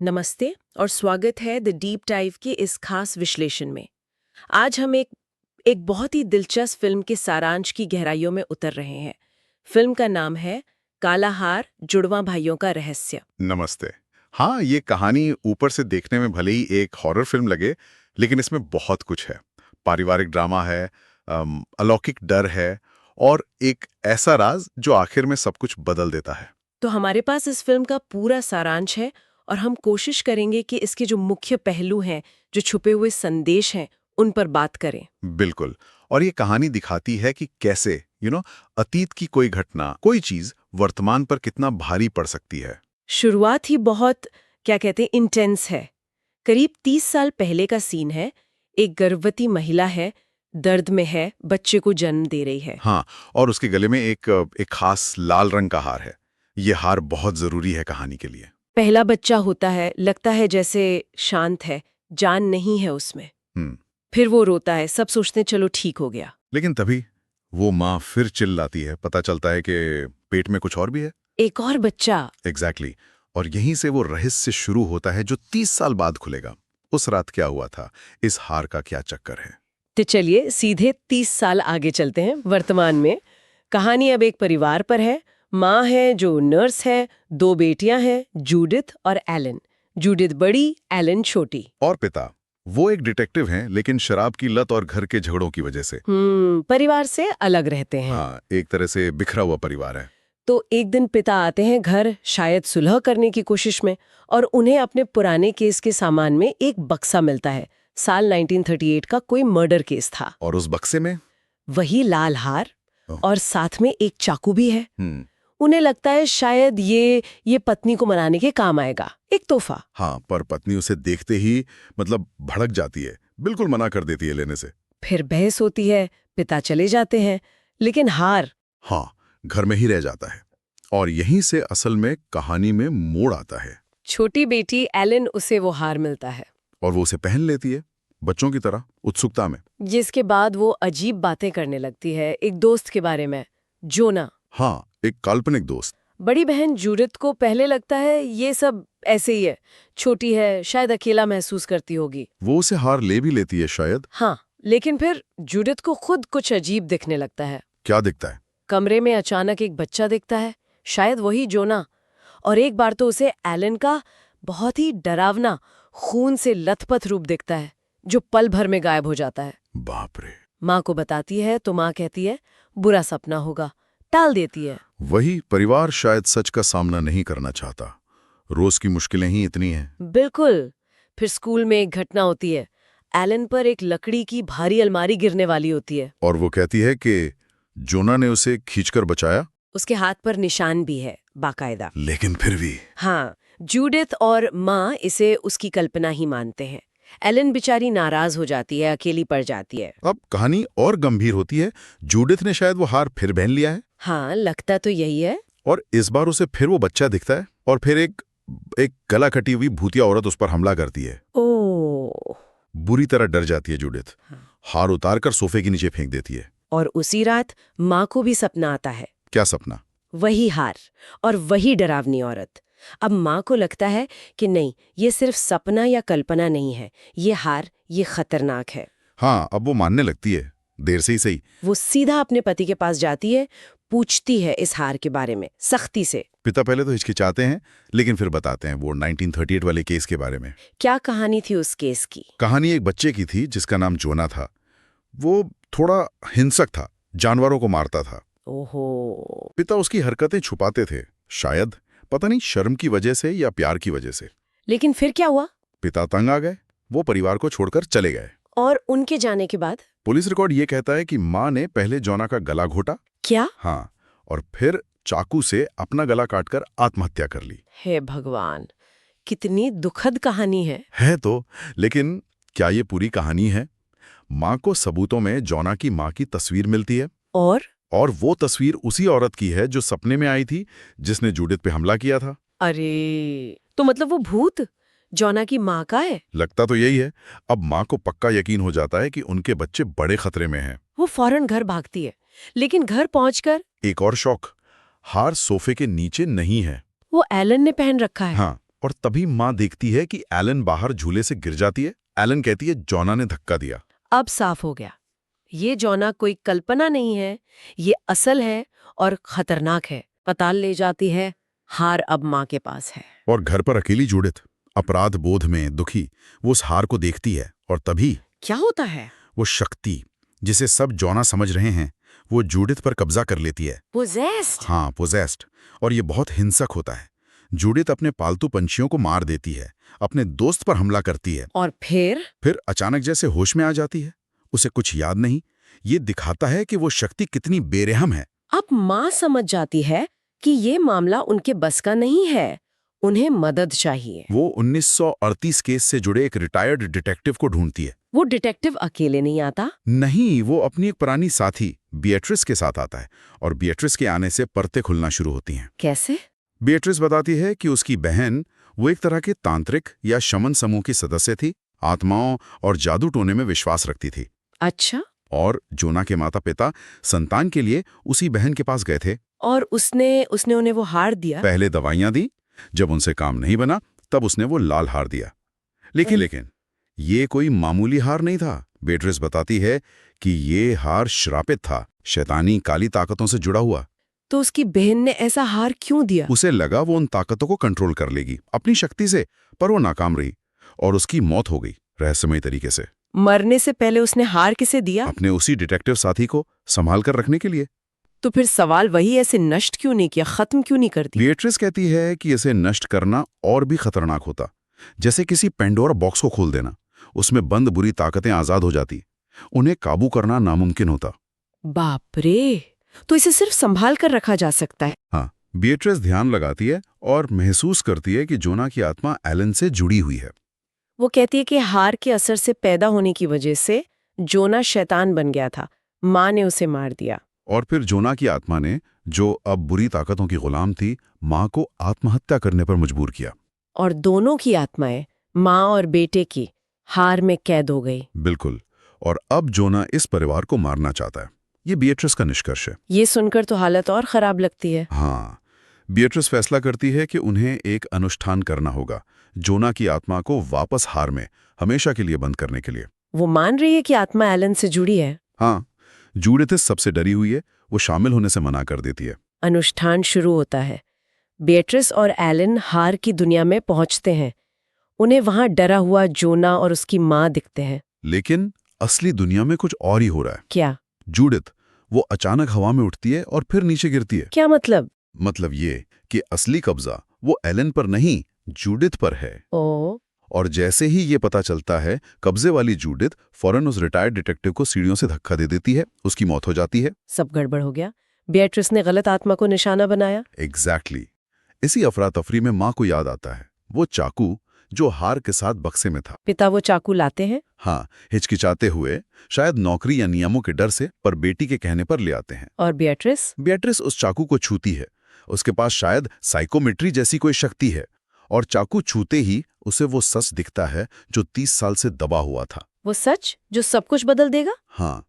नमस्ते और स्वागत है द डीप डाइव के इस खास विश्लेषण में। आज हम एक बहुत ही दिलचस्प फिल्म के सारांश की गहराइयों में उतर रहे हैं। फिल्म का नाम है काला हार जुड़वां भाइयों का रहस्य। नमस्ते। हाँ, ये कहानी ऊपर से देखने में भले ही एक हॉरर फिल्म लगे, लेकिन इसमें बहुत कुछ है। पारिवारिक ड्रामा है, अलौकिक डर है और एक ऐसा राज जो आखिर में सब कुछ बदल देता है। तो हमारे पास इस फिल्म का पूरा सारांश है और हम कोशिश करेंगे कि इसके जो मुख्य पहलू हैं, जो छुपे हुए संदेश हैं, उन पर बात करें। बिल्कुल। और ये कहानी दिखाती है कि कैसे अतीत की कोई घटना, कोई चीज वर्तमान पर कितना भारी पड़ सकती है। शुरुआत ही बहुत क्या कहते हैं इंटेंस है। करीब 30 साल पहले का सीन है। एक गर्भवती महिला है, दर्द में है, बच्चे को जन्म दे रही है। हाँ, और उसके गले में एक खास लाल रंग का हार है। ये हार बहुत जरूरी है कहानी के लिए। पहला बच्चा होता है, लगता है जैसे शांत है, जान नहीं है उसमें। हम्म। फिर वो रोता है, सब सोचते हैं चलो ठीक हो गया। लेकिन तभी वो माँ फिर चिल्लाती है। पता चलता है कि पेट में कुछ और भी है। एक और बच्चा। एग्जैक्टली। और यहीं से वो रहस्य शुरू होता है जो 30 साल बाद खुलेगा। उस रात क्या हुआ था, इस हार का क्या चक्कर है। तो चलिए सीधे 30 साल आगे चलते हैं वर्तमान में। कहानी अब एक परिवार पर है। माँ है जो नर्स है, दो बेटियां हैं, जूडिथ और एलन। जूडिथ बड़ी, एलन छोटी। और पिता वो एक डिटेक्टिव हैं, लेकिन शराब की लत और घर के झगड़ों की वजह से परिवार से अलग रहते हैं। हाँ, एक तरह से बिखरा हुआ परिवार है। तो एक दिन पिता आते हैं घर, शायद सुलह करने की कोशिश में, और उन्हें अपने पुराने केस के सामान में एक बक्सा मिलता है। साल 1938 का कोई मर्डर केस था। और उस बक्से में वही लाल हार और साथ में एक चाकू भी है। हम्म। उन्हें लगता है शायद ये पत्नी को मनाने के काम आएगा, एक तोहफा। हाँ, पर पत्नी उसे देखते ही भड़क जाती है, बिल्कुल मना कर देती है लेने से। फिर बहस होती है, पिता चले जाते हैं, लेकिन हार हाँ, घर में ही रह जाता है। और यहीं से असल में कहानी में मोड़ आता है। छोटी बेटी एलन, उसे वो हार मिलता है और वो उसे पहन लेती है, बच्चों की तरह, उत्सुकता में। जिसके बाद वो अजीब बातें करने लगती है एक दोस्त के बारे में, जोना। हाँ, एक काल्पनिक दोस्त। बड़ी बहन जूडिथ को पहले लगता है ये सब ऐसे ही है, छोटी है, शायद अकेला महसूस करती होगी। वो उसे हार ले भी लेती है शायद। हाँ, लेकिन फिर जूडिथ को खुद कुछ अजीब दिखने लगता है। क्या दिखता है? कमरे में अचानक एक बच्चा दिखता है, शायद वही जोना। और एक बार तो उसे एलन का बहुत ही डरावना, खून से लथपथ रूप दिखता है, जो पल भर में गायब हो जाता है। बाप रे। माँ को बताती है तो माँ कहती है बुरा सपना होगा, टाल देती है। वही परिवार शायद सच का सामना नहीं करना चाहता। रोज की मुश्किलें ही इतनी हैं। बिल्कुल। फिर स्कूल में एक घटना होती है। एलन पर एक लकड़ी की भारी अलमारी गिरने वाली होती है। और वो कहती है कि जोना ने उसे खींचकर बचाया। उसके हाथ पर निशान भी है बाकायदा। लेकिन फिर भी हाँ, जूडिथ और माँ इसे उसकी कल्पना ही मानते हैं। एलन बेचारी नाराज हो जाती है, अकेली पड़ जाती है। अब कहानी और गंभीर होती है। जूडिथ ने शायद वो हार फिर पहन लिया है। हाँ, लगता तो यही है। और इस बार उसे फिर वो बच्चा दिखता है। और फिर एक गला कटी हुई भूतिया औरत उस पर हमला करती है। ओह। बुरी तरह डर जाती है जूडिथ। हार उतारकर सोफे के नीचे फेंक देती है। और उसी रात माँ को भी सपना आता है। क्या सपना? वही हार और वही डरावनी औरत। अब माँ को लगता है कि नहीं, ये सिर्फ सपना या कल्पना नहीं है, ये हार, ये खतरनाक है। हाँ, अब वो मानने लगती है, देर से ही सही। वो सीधा अपने पति के पास जाती है, पूछती है इस हार के बारे में सख्ती से। पिता पहले तो हिचकिचाते हैं, लेकिन फिर बताते हैं वो 1938 वाले केस के बारे में। क्या कहानी थी उस केस की? कहानी एक बच्चे की थी जिसका नाम जोना था। वो थोड़ा हिंसक था, जानवरों को मारता था। ओहो। पिता उसकी हरकतें छुपाते थे, शायद पता नहीं शर्म की वजह से या प्यार की वजह से। लेकिन फिर क्या हुआ? पिता तंग आ गए, वो परिवार को छोड़कर चले गए। और उनके जाने के बाद? पुलिस रिकॉर्ड ये कहता है कि माँ ने पहले जोना का गला घोटा। क्या? हाँ, और फिर चाकू से अपना गला काटकर आत्महत्या कर ली। हे भगवान, कितनी दुखद कहानी है तो, लेकिन क्या ये पूरी कहानी है? माँ को सबूतों में जोना की माँ की तस्वीर मिलती है। और वो तस्वीर उसी औरत की है जो सपने में आई थी, जिसने जूडिथ पे हमला किया था। अरे, तो मतलब वो भूत जोना की माँ का है? लगता तो यही है। अब माँ को पक्का यकीन हो जाता है कि उनके बच्चे बड़े खतरे में हैं। वो फौरन घर भागती है, लेकिन घर पहुंचकर एक और शौक, हार सोफे के नीचे नहीं है। वो एलन ने पहन रखा है। हाँ, और तभी माँ देखती है कि एलन बाहर झूले से गिर जाती है। एलन कहती है जोना ने धक्का दिया। अब साफ हो गया, ये जोना कोई कल्पना नहीं है, ये असल है और खतरनाक है। पताल ले जाती है, हार अब माँ के पास है। और घर पर अकेली जूडिथ अपराध बोध में दुखी वो उस हार को देखती है और तभी क्या होता है? वो शक्ति जिसे सब जोना समझ रहे हैं वो जूडिथ पर कब्जा कर लेती है। पोजेस्ड। हाँ, पोजेस्ड। और ये बहुत हिंसक होता है। जूडिथ अपने पालतू पंछियों को मार देती है, अपने दोस्त पर हमला करती है और फिर अचानक जैसे होश में आ जाती है। उसे कुछ याद नहीं। ये दिखाता है कि वो शक्ति कितनी बेरहम है। अब माँ समझ जाती है कि ये मामला उनके बस का नहीं है, उन्हें मदद चाहिए। वो 1938 केस से जुड़े एक रिटायर्ड डिटेक्टिव को ढूंढती है। वो डिटेक्टिव अकेले नहीं आता। नहीं, वो अपनी एक पुरानी साथी बिएट्रिस के साथ आता है और बिएट्रिस के आने से परतें खुलना शुरू होती हैं। कैसे? बिएट्रिस बताती है कि उसकी बहन वो एक तरह के तांत्रिक या शमन समूह की सदस्य थी, आत्माओं और जादू टोने में विश्वास रखती थी। अच्छा। और जोना के माता पिता संतान के लिए उसी बहन के पास गए थे और उसने उन्हें वो हार दिया। पहले दवाइयां दी, जब उनसे काम नहीं बना तब उसने वो लाल हार दिया। लेकिन ये कोई मामूली हार नहीं था। बिएट्रिस बताती है कि ये हार श्रापित था, शैतानी काली ताकतों से जुड़ा हुआ। तो उसकी बहन ने ऐसा हार क्यों दिया? उसे लगा वो उन ताकतों को कंट्रोल कर लेगी अपनी शक्ति से, पर वो नाकाम रही और उसकी मौत हो गई रहस्यमय तरीके से। मरने से पहले उसने हार किसे दिया? अपने उसी डिटेक्टिव साथी को संभाल कर रखने के लिए। तो फिर सवाल वही, ऐसे नष्ट क्यों नहीं किया, खत्म क्यों नहीं कर दिया? बिएट्रिस कहती है कि इसे नष्ट करना और भी खतरनाक होता, जैसे किसी पेंडोरा बॉक्स को खोल देना। उसमें बंद बुरी ताकतें आजाद हो जाती, उन्हें काबू करना नामुमकिन होता। बाप रे, तो इसे सिर्फ संभाल कर रखा जा सकता है। हाँ, बिएट्रिस ध्यान लगाती है और महसूस करती है कि जोना की आत्मा एलन से जुड़ी हुई है। वो कहती है कि हार के असर से पैदा होने की वजह से जोना शैतान बन गया था, माँ ने उसे मार दिया। और फिर जोना की आत्मा ने, जो अब बुरी ताकतों की गुलाम थी, माँ को आत्महत्या करने पर मजबूर किया। और दोनों की आत्माएं, माँ और बेटे की, हार में कैद हो गई। बिल्कुल। और अब जोना इस परिवार को मारना चाहता है। ये बिएट्रिस का निष्कर्ष है। ये सुनकर तो हालत और खराब लगती है। हाँ, बिएट्रिस फैसला करती है कि उन्हें एक अनुष्ठान करना होगा जोना की आत्मा को वापस हार में हमेशा के लिए बंद करने के लिए। वो मान रही है कि आत्मा एलन से जुड़ी है। हाँ, जूडिथ सबसे डरी हुई है, वो शामिल होने से मना कर देती है। अनुष्ठान शुरू होता है। बिएट्रिस और एलन हार की दुनिया में पहुंचते हैं। उन्हें वहां डरा हुआ जोना और उसकी माँ दिखते हैं। लेकिन असली दुनिया में कुछ और ही हो रहा है। क्या? जूडिथ वो अचानक हवा में उठती है और फिर नीचे गिरती है। क्या मतलब? मतलब ये कि असली कब्जा वो एलन पर नहीं, जूडिथ पर है। ओ, और जैसे ही ये पता चलता है, कब्जे वाली जूडिथ फौरन उस रिटायर्ड डिटेक्टिव को सीढ़ियों से धक्का दे देती है, उसकी मौत हो जाती है। सब गड़बड़ हो गया। बिएट्रिस ने गलत आत्मा को निशाना बनाया। एग्जैक्टली। इसी अफरा तफरी में माँ को याद आता है वो चाकू जो हार के साथ बक्से में था। पिता वो चाकू लाते हैं। हाँ, हिचकिचाते हुए, शायद नौकरी या नियमों के डर से, पर बेटी के कहने पर ले आते हैं। और बिएट्रिस उस चाकू को छूती है। उसके पास शायद साइकोमेट्री जैसी कोई शक्ति है, और चाकू छूते ही उसे वो सच दिखता है जो 30 साल से दबा हुआ था। वो सच जो सब कुछ बदल देगा? हाँ,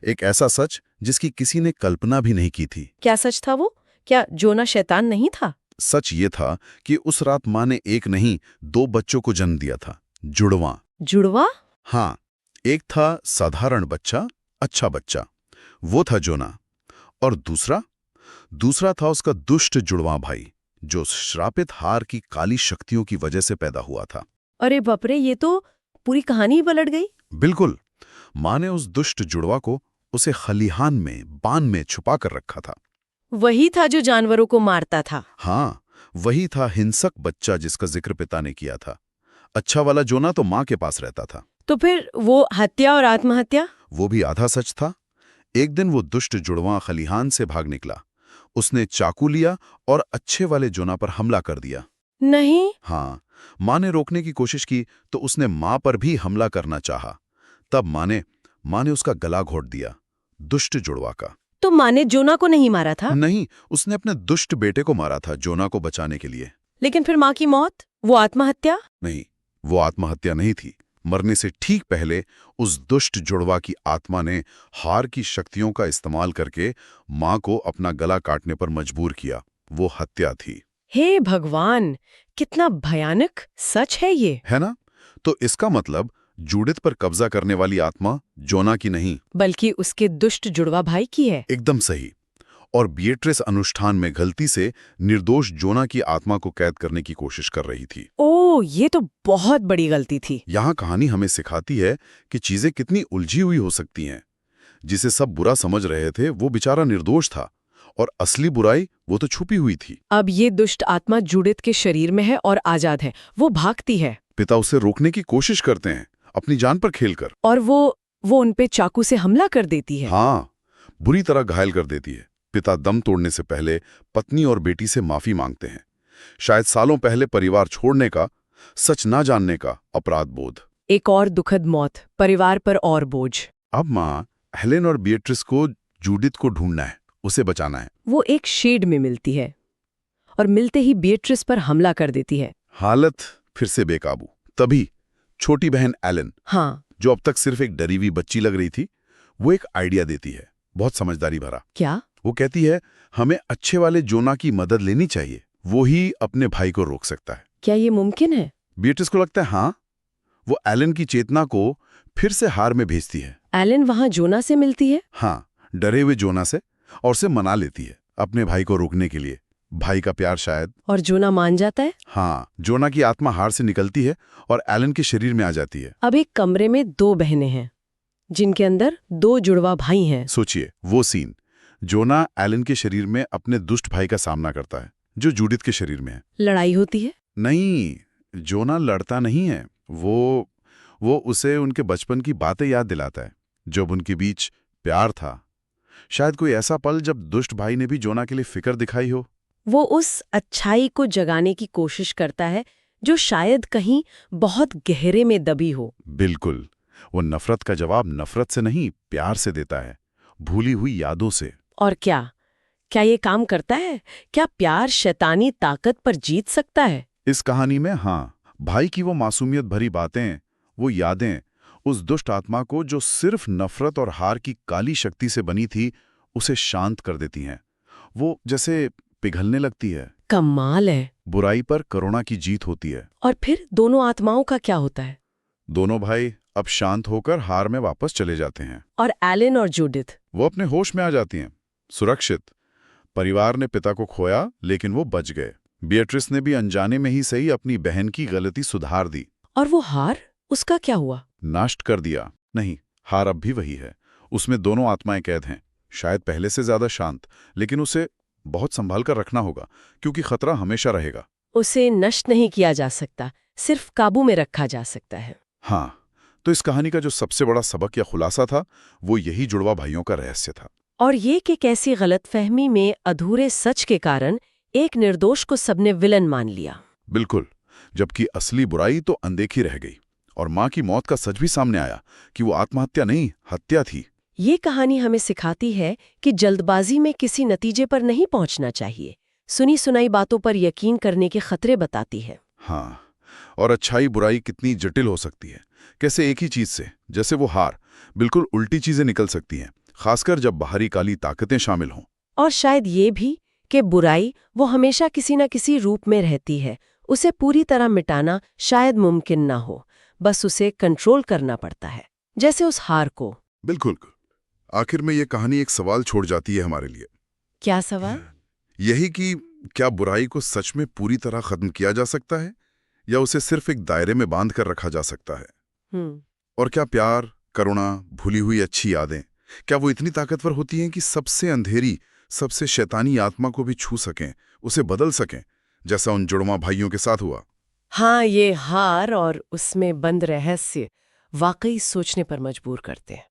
एक ऐसा सच जिसकी किसी ने कल्पना भी नहीं की थी। क्या सच था वो? क्या जोना शैतान नहीं था? सच ये था कि उस रात माँ ने एक नहीं 2 बच्चों को जन्म दिया था, जुड़वा। जुड़वा? हाँ, एक था साधारण बच्चा, अच्छा बच्चा, वो था जोना, और दूसरा था उसका दुष्ट जुड़वा भाई, जो श्रापित हार की काली शक्तियों की वजह से पैदा हुआ था। अरे बाप रे, ये तो पूरी कहानी ही पलट गई। बिल्कुल। माँ ने उस दुष्ट जुड़वा को उसे खलिहान में बान में छुपा कर रखा था। वही था जो जानवरों को मारता था। हाँ, वही था हिंसक बच्चा जिसका जिक्र पिता ने किया था। अच्छा वाला जोना तो माँ के पास रहता था। तो फिर वो हत्या और आत्महत्या? वो भी आधा सच था। एक दिन वो दुष्ट जुड़वा खलिहान से भाग निकला। उसने चाकू लिया और अच्छे वाले जोना पर हमला कर दिया। नहीं। हाँ, माँ ने रोकने की कोशिश की तो उसने माँ पर भी हमला करना चाहा। तब माँ ने उसका गला घोट दिया, दुष्ट जुड़वा का। तो माँ ने जोना को नहीं मारा था? नहीं, उसने अपने दुष्ट बेटे को मारा था जोना को बचाने के लिए। लेकिन फिर माँ की मौत, वो आत्महत्या? नहीं, वो आत्महत्या नहीं थी। मरने से ठीक पहले उस दुष्ट जुड़वा की आत्मा ने हार की शक्तियों का इस्तेमाल करके माँ को अपना गला काटने पर मजबूर किया। वो हत्या थी। हे भगवान, कितना भयानक सच है ये। है ना? तो इसका मतलब जूडिथ पर कब्जा करने वाली आत्मा जोना की नहीं, बल्कि उसके दुष्ट जुड़वा भाई की है। एकदम सही। और बिएट्रिस अनुष्ठान में गलती से निर्दोष जोना की आत्मा को कैद करने की कोशिश कर रही थी। ओह, ये तो बहुत बड़ी गलती थी। यहाँ कहानी हमें सिखाती है कि चीजें कितनी उलझी हुई हो सकती हैं। जिसे सब बुरा समझ रहे थे वो बेचारा निर्दोष था, और असली बुराई वो तो छुपी हुई थी। अब ये दुष्ट आत्मा जूडिथ के शरीर में है और आजाद है। वो भागती है पिता उसे रोकने की कोशिश करते हैं, अपनी जान पर खेलकर। और वो उनपे चाकू से हमला कर देती है। हाँ, बुरी तरह घायल कर देती है। पिता दम तोड़ने से पहले पत्नी और बेटी से माफी मांगते हैं। शायद सालों पहले परिवार छोड़ने का, सच ना जानने का अपराध बोध। एक और दुखद मौत, परिवार पर और बोझ। अब माँ हेलेन और बिएट्रिस को जूडिथ को ढूंढना है, उसे बचाना है। वो एक शेड में मिलती है और मिलते ही बिएट्रिस पर हमला कर देती है। हालत फिर से बेकाबू। तभी छोटी बहन एलन, हाँ, जो अब तक सिर्फ एक डरी हुई बच्ची लग रही थी, वो एक आइडिया देती है, बहुत समझदारी भरा। क्या? वो कहती है, हमें अच्छे वाले जोना की मदद लेनी चाहिए, वो ही अपने भाई को रोक सकता है। क्या ये मुमकिन है? बिएट्रिस को लगता है हाँ। वो एलन की चेतना को फिर से हार में भेजती है। एलन वहां जोना से मिलती है? हाँ, डरे हुए जोना से, और उसे मना लेती है अपने भाई को रोकने के लिए। भाई का प्यार शायद। और जोना मान जाता है? हाँ, जोना की आत्मा हार से निकलती है और एलन के शरीर में आ जाती है। अब एक कमरे में 2 बहनें हैं जिनके अंदर 2 जुड़वा भाई हैं। सोचिए वो सीन। जोना एलन के शरीर में अपने दुष्ट भाई का सामना करता है, जो जूडिथ के शरीर में है। लड़ाई होती है? नहीं, जोना लड़ता नहीं है। वो उसे उनके बचपन की बातें याद दिलाता है, जब उनके बीच प्यार था। शायद कोई ऐसा पल जब दुष्ट भाई ने भी जोना के लिए फिक्र दिखाई हो। वो उस अच्छाई को जगाने की कोशिश करता है जो शायद कहीं बहुत गहरे में दबी हो। बिल्कुल। वो नफरत का जवाब नफरत से नहीं, प्यार से देता है, भूली हुई यादों से। और क्या ये काम करता है? क्या प्यार शैतानी ताकत पर जीत सकता है? इस कहानी में हाँ, भाई की वो मासूमियत भरी बातें, वो यादें उस दुष्ट आत्मा को, जो सिर्फ नफरत और हार की काली शक्ति से बनी थी, उसे शांत कर देती हैं। वो जैसे पिघलने लगती है। कमाल है। बुराई पर करुणा की जीत होती है। और फिर दोनों आत्माओं का क्या होता है? दोनों भाई अब शांत होकर हार में वापस चले जाते हैं। और एलन और जूडिथ? वो अपने होश में आ जाती हैं, सुरक्षित। परिवार ने पिता को खोया, लेकिन वो बच गए। बिएट्रिस ने भी अनजाने में ही सही अपनी बहन की गलती सुधार दी। और वो हार, उसका क्या हुआ? नष्ट कर दिया? नहीं, हार अब भी वही है। उसमें दोनों आत्माएं कैद हैं, शायद पहले से ज्यादा शांत, लेकिन उसे बहुत संभाल कर रखना होगा, क्योंकि खतरा हमेशा रहेगा। उसे नष्ट नहीं किया जा सकता, सिर्फ काबू में रखा जा सकता है। हाँ, तो इस कहानी का जो सबसे बड़ा सबक या खुलासा था, वो यही जुड़वा भाइयों का रहस्य था। और ये कि कैसी गलतफहमी में अधूरे सच के कारण एक निर्दोष को सबने विलन मान लिया। बिल्कुल, जबकि असली बुराई तो अनदेखी रह गई। और माँ की मौत का सच भी सामने आया कि वो आत्महत्या नहीं, हत्या थी। ये कहानी हमें सिखाती है कि जल्दबाजी में किसी नतीजे पर नहीं पहुंचना चाहिए। सुनी सुनाई बातों पर यकीन करने के खतरे बताती है। हाँ, और अच्छाई बुराई कितनी जटिल हो सकती है। कैसे एक ही चीज से, जैसे वो हार, बिल्कुल उल्टी चीजें निकल सकती हैं, खासकर जब बाहरी काली ताकतें शामिल हों। और शायद ये भी कि बुराई वो हमेशा किसी न किसी रूप में रहती है। उसे पूरी तरह मिटाना शायद मुमकिन ना हो, बस उसे कंट्रोल करना पड़ता है, जैसे उस हार को। बिल्कुल। आखिर में ये कहानी एक सवाल छोड़ जाती है हमारे लिए। क्या सवाल? यही कि क्या बुराई को सच में पूरी तरह खत्म किया जा सकता है, या उसे सिर्फ एक दायरे में बांध कर रखा जा सकता है? और क्या प्यार, करुणा, भूली हुई अच्छी यादें, क्या वो इतनी ताकतवर होती हैं कि सबसे अंधेरी, सबसे शैतानी आत्मा को भी छू सकें, उसे बदल सकें, जैसा उन जुड़वा भाइयों के साथ हुआ? हाँ, ये हार और उसमें बंद रहस्य वाकई सोचने पर मजबूर करते हैं।